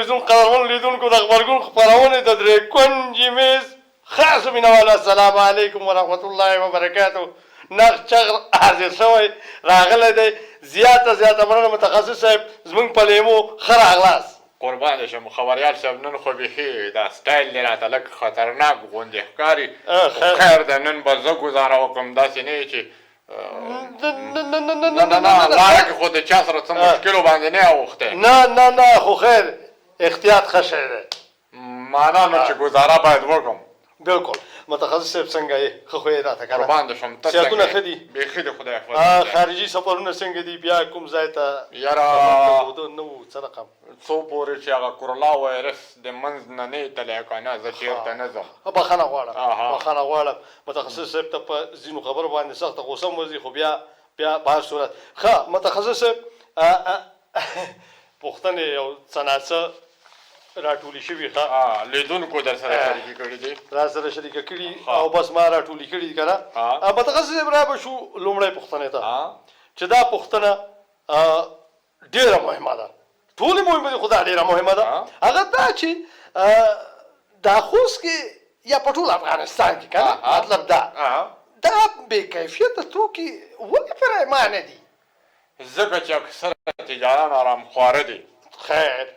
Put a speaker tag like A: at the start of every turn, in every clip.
A: تلویزیون قدرمن لیدونکو د غبرګون خپرونې د درې کونجې میز خاصو مینهوالو السلام علیکم ورحمت الله وبرکاتو نغ چغ حاضر شوی راغلی دی زیاته مننه متخصص صاحب زموږ په لیمو ښه راغلاست
B: قربان دې شم خبریال صاحب نن خو بیخي دا سټایل دی راته لږ خطرناک غوندې ښکاري خیر دی نن به زه ګزاره وکړم داسې نه وي چې نه لاره کې خو د چا سره څه مشکلو باندې نه اوښتی
A: نه خو خیر احتیاط ښه شی دی
B: معنا نو چې ګزاره باید وکړم
A: بالکل متخصص صاحب څنګه یې ښه خو یې راته که نه
B: قربان دې شم ته
A: صحتونه ښه دي
B: بیخي د خدای حفظ
A: خارجي سفرونه څنګه دي بیا کوم ځای ته
B: یاره
A: نه وو څه رقم
B: څو پورې چې هغه کورونا وایرس د منځ نه نه تللی که نه زه چېرته نه ځم
A: بخښنه غواړم متخصص صاحب ته په ځینو خبرو باندې سخته غوسه م وځي خو بیا په هر صورت ښه متخصص صاحب پوښتنې یو څه ناڅه راټولې شوي ښه
B: لیدونکو در سره شریکې کړي دي
A: را سره شریکه کړي او بس ما راټولې کړي دي که نه متخصص صاحب را به شو لومړی پوښتنې ته چې دا پوښتنه ډېره مهمه ده ټولې مهمه دي خو دا ډېره مهمه ده هغه دا چې دا خوست کې یا په ټول افغانستان کې که نه مطلب دا بې کیفیته توکي ولې پرېمانه دي
B: ځکه چې اکثره تجاران آرامخواره دي
A: خیر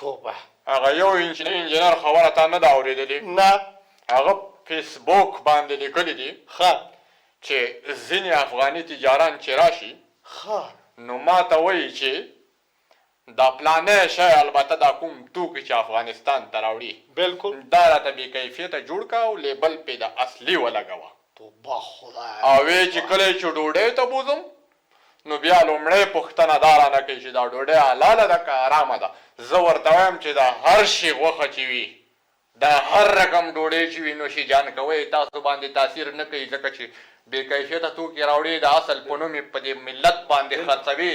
A: توبه
B: هغه یو انجینر خبره تا نه ده اورېدلې
A: نه
B: هغه فیسبوک باندې لیکلي دي
A: ښه
B: چې ځینې افغاني تجاران چې راشي نو ما ته وایي چې دا پلانې شی البته دا کوم توکي چې افغانستان ته راوړي
A: بالکل
B: دا راته بې کیفیته جوړ کا او لیبل پې د اصلي ولګوه
A: توبه خدای
B: او وی چې کله چې ډوډۍ ته بوځم نو بیا لومړی پوښتنه دا رانه کوي چې دا ډوډۍ حلاله ده که حرامه ده زه ورته وایم چې دا هر شي غوښه چې وي دا هر رقم ډوډۍ چې وي نوشي جان کوئ تاسو باندې تاثیر نه کوي ځکه چې بې کیفیته توکي راوړي د اصل په نوم یې په دې ملت باندې خرڅوي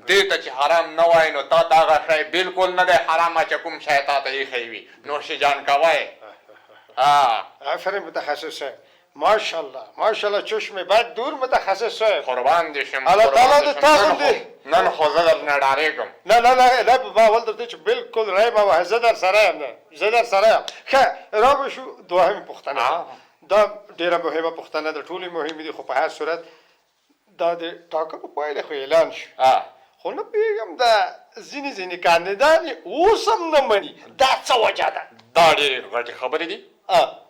B: دې ته چې حرام نه وای نو تا ته هغه شی بالکل نه دی حرامه چې کوم شی تا ته ایښی وي نوشي جان کوئ
A: آفرین متخصص صاحب ماشاءالله چشم بد دور متخصص صاحب
B: قربان دې شم
A: الله تعالی دې تا غوندې
B: نن خو زه درنه ډارېږم
A: نه ما اول درته چې بالکل رای ما وایه زه در سره یم ښه را به شو دوهمې پوښتنه دا ډېره مهمه پوښتنه ده ټولې مهمې دي خو په هر صورت دا د ټاکنو پایله خو اعلان شو خو نه پوهېږم دا ځینې کاندیدان یې اوس هم نه مني دا څه وجه ده
B: دا ډېرې غټې خبرې دي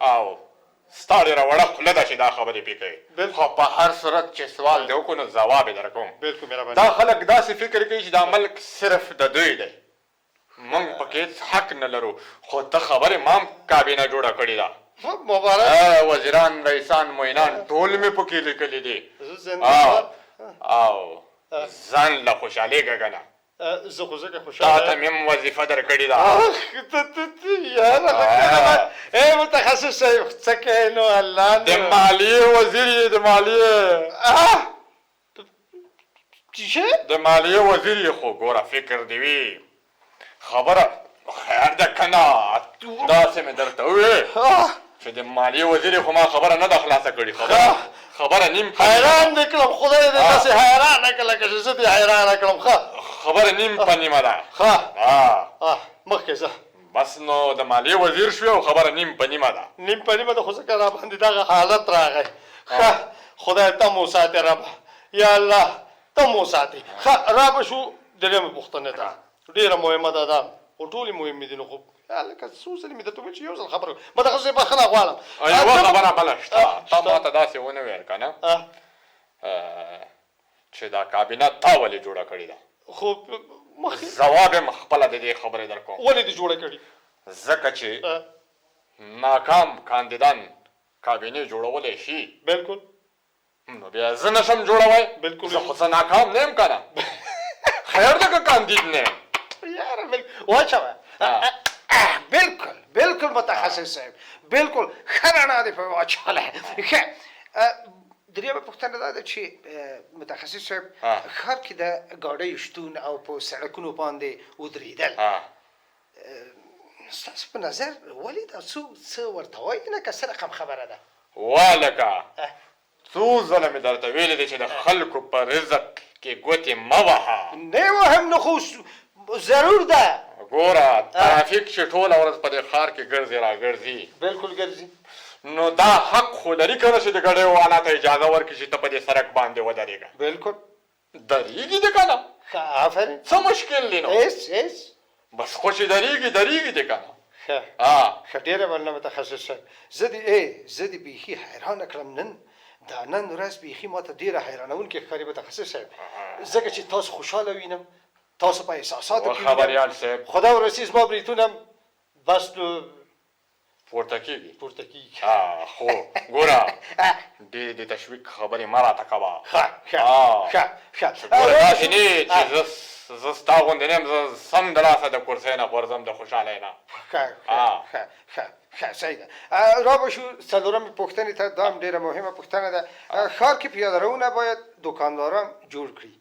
B: او ستا ډېره وړه خوله ده چې دا خبرې پې کوي خو په هر صورت چې سوال دې وکړو نو ځواب یې در کوم دا خلک داسې فکر کوي چې دا ملک صرف د دوی دی موږ پکې هېڅ حق نه لرو خو ته خبرې ما هم کابینه جوړه کړې ده وزیران رئیسان معینان ټول مې پکې لیکلي دي او ځان له خوشحالېږه که نه
A: زه خو ځکه خوشحاله
B: تا ته مې هم وظیفه در کړې ده
A: یاره متخصص صاحب څه کوې نو الله
B: د مالیې وزیر یې د مالیې د مالیې وزیر یې خو ګوره فکر دې وي خبره خیر ده که نه داسې مې درته وویې چې د مالیې وزیر یې خو ما خبره نه ده خلاصه کړې خبره نیم
A: حیران دې کړم خدای دې داسې حیرانه کړه لکه چې زه دې حیرانه کړم
B: خبره نیم په نیمه ده
A: مخکې ځه
B: بس نو د مالیې وزیر شوې او خبره نیم په نیمه ده
A: خو ځکه را باندې دغه حالت راغی خدای ته مو ساتې ربه یا الله ته مو ساتې را به شو درېیمې پوښتنې ته ډېره مهمه ده دا خو ټولې مهمې دي نو خو لکه څو ځلې مې درته وویل چې یو ځل خبره متخصص صاحب بخښنه غواړم
B: یوه خبره بله شته تا ما ته داسې ونه ویل که نه چې دا کابینه تا ولې جوړه کړې ده
A: خو
B: ځواب یم خپله د دې خبرې در کوم
A: ولې دې جوړه کړې
B: ځکه چې ناکام کاندیدان کابینې جوړولی شي
A: بالکل
B: نو بیا زه نشم جوړوی
A: بالکل
B: زه خو څه ناکام نه یم که نه خیر ده که کاندید نه یم
A: یاره واچوه بالکل متخصص صاحب بالکل ښه رڼا دې پرې واچوله ښه درېیمه پوښتنه دا ده چې متخصص صاحب ښار کې د ګاډیو شتون او په سړکونو باندې ودرېدل ستاسو په نظر ولې دا څه ورته وایي نه که څه رقم خبره ده
B: والکه څو ځله مې درته ویلي دي چې د خلکو په رزق کې ګوتې مه وهه
A: نه وهم نو خو ضرور ده
B: ګوره ترافیک چې ټوله ورځ په دې ښار کې ګرځي راګرځي
A: بالکل ګرځي
B: نو دا حق خو لري که نه چې د ګاډیو والا ته اجازه ورکړي چې ته په دې سړک باندې ودرېږه
A: بالکل
B: درېږي دې که نه
A: ښه آفرین
B: څه مشکل دی نو
A: هېڅ
B: بس خو چې درېږي دې که نه
A: ښه ډېره مننه متخصص صاحب زه دې بیخي حیرانه کړم نن ورځ بیخي ما ته ډېره حیرانوونکې ښکاري متخصص صاحب ځکه چې تاسو خوشحاله وینم تاسو په احساساتو کې
B: خبریال صاحب
A: خدا ورسي زما بریتونه بس نو
B: پورته کېږي
A: ها
B: خو ګوره ډېرې د تشویق خبرې مه راته کوه
A: ښه
B: داسې نه چې زه ستا غوندې نه یم زه سم د لاسه د کرسۍ نه غورځم د خوشحالۍ نه
A: ښه صحیح ده را به شو څلورمې پوښتنې ته دا هم ډېره مهمه پوښتنه ده ښار کې پیادهروونه باید دوکانداران جوړ کړي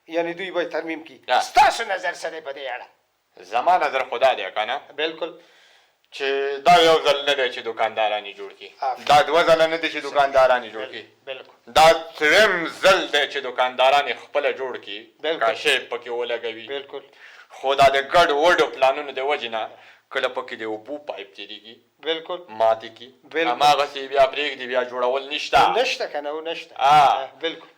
A: یعنی دوی باید ترمیم کړي ستاسو نظر څه دی په دې اړه
B: زما نظر خو دا دی که نه
A: بالکل
B: چې دا یو ځل نه دی چې دوکانداران یې جوړ کړي دا دوه ځله نه دی چې دوکانداران یې جوړ کړي دا درېیم ځل دی چې دوکانداران یې خپله جوړ کړي کاشې پکې ولګوي خو دا د ګډ وډو پلانونو د وجې نه کله پکې د اوبو پایپ تېرېږي
A: بالکل
B: ماتې کړي هماغسې بیا پرېږدي بیا جوړول
A: نشته که نه نشته بالکل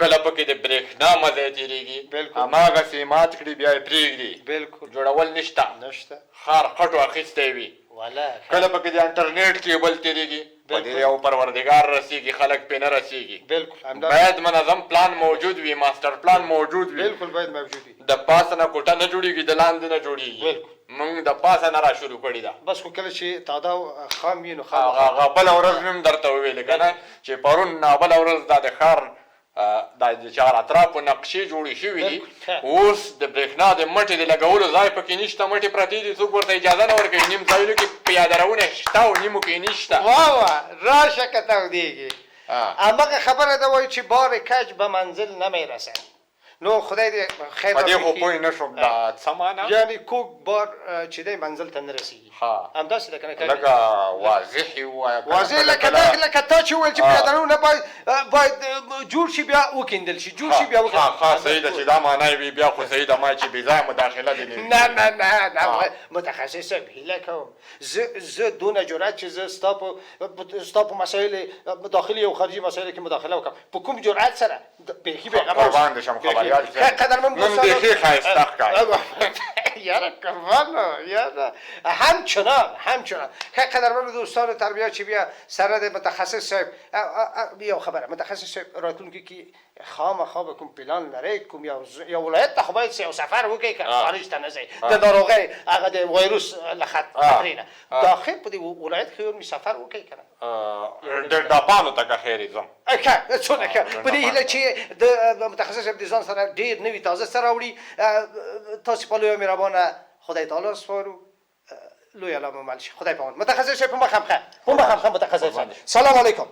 B: کله پکې د برېښنا مزی تېرېږي هماغسې مات کړي بیا یې پرېږدي
A: بالکل
B: جوړول نشته ښار خټو اخیستی وي کله پکې د انټرنیټ کیبل تېرېږي په دې یو پروردګار رسېږي خلک پرې نه رسېږي باید منظم پلان موجود وي ماسټر پلان موجود وي
A: بالکل باید موجود وي
B: د پاسه نه کوټه نه جوړېږي د لاندې نه جوړېږي موږ د پاسه نه را شروع کړې ده
A: بس خو کله چې تاده خام وي نو
B: هغه بله ورځ مې هم درته وویلې که نه چې پرون بله ورځ دا د ښار دا د چار اطرافو نقشې جوړې شوي دي اوس د برېښنا د مټې د لګولو ځای پکې نشته مټې پرتې دي څوک ورته اجازه نه ورکوي نیم ځایونو کې پیادهروونه شته او نیمو کې نشته
A: راشه که تودېږي همغه خبره ده وایي چې بار کج به منزل نمیرسد نو خدای دې خیر
B: په دې خو پوه نه شوم دا څه معنا
A: یعنی کوږ بار چې دی منزل ته نه رسېږي همداسې ده که نه
B: لږه واضح یې ووایه
A: واضح لکه تا چې وویل چې پیادهروونه باید جوړ شي بیا وکیندل شي جوړ شي بیا
B: ښه صحیح ده چې دا معنا یې وي بیا خو صحیح ده ما چې بېځایه مداخله دې
A: نه متخصص صاحب هیله کوم زه دونه جرأت چې زه ستا په مسایل داخلي او خارجي مسایلو کې مداخله وکړم په کوم جرأت سره بیخي
B: قربان دې شم خبریال
A: قدرمن
B: نن بیخي ښایسته ښکاري
A: یاره قربانو یاره همچنان قدرمن دوستان تربیه چې بیا سره د متخصص صاحب یو خبره متخصص صاحب راتلونکي کې خامخا به کوم پلان لرئ کوم یو ولایت ته خو باید یو سفر وکړئ که خارج ته نه ځئ د ناروغۍ هغه د وایروس له خطرې نه داخل په دې ولایت کې یو سفر وکړئ که نه
B: د ډاپانو ته که خیر یې ځم
A: څونه ښه په دې هیله چې د متخصص صاحب د ځان سره ډېر نوي تازه څه راوړي تاسې په لویه مهربانه خدای تعالی سپارو لوی علامه مل شي خدای پامان متخصص صاحب په مخه متخصص سلام علیکم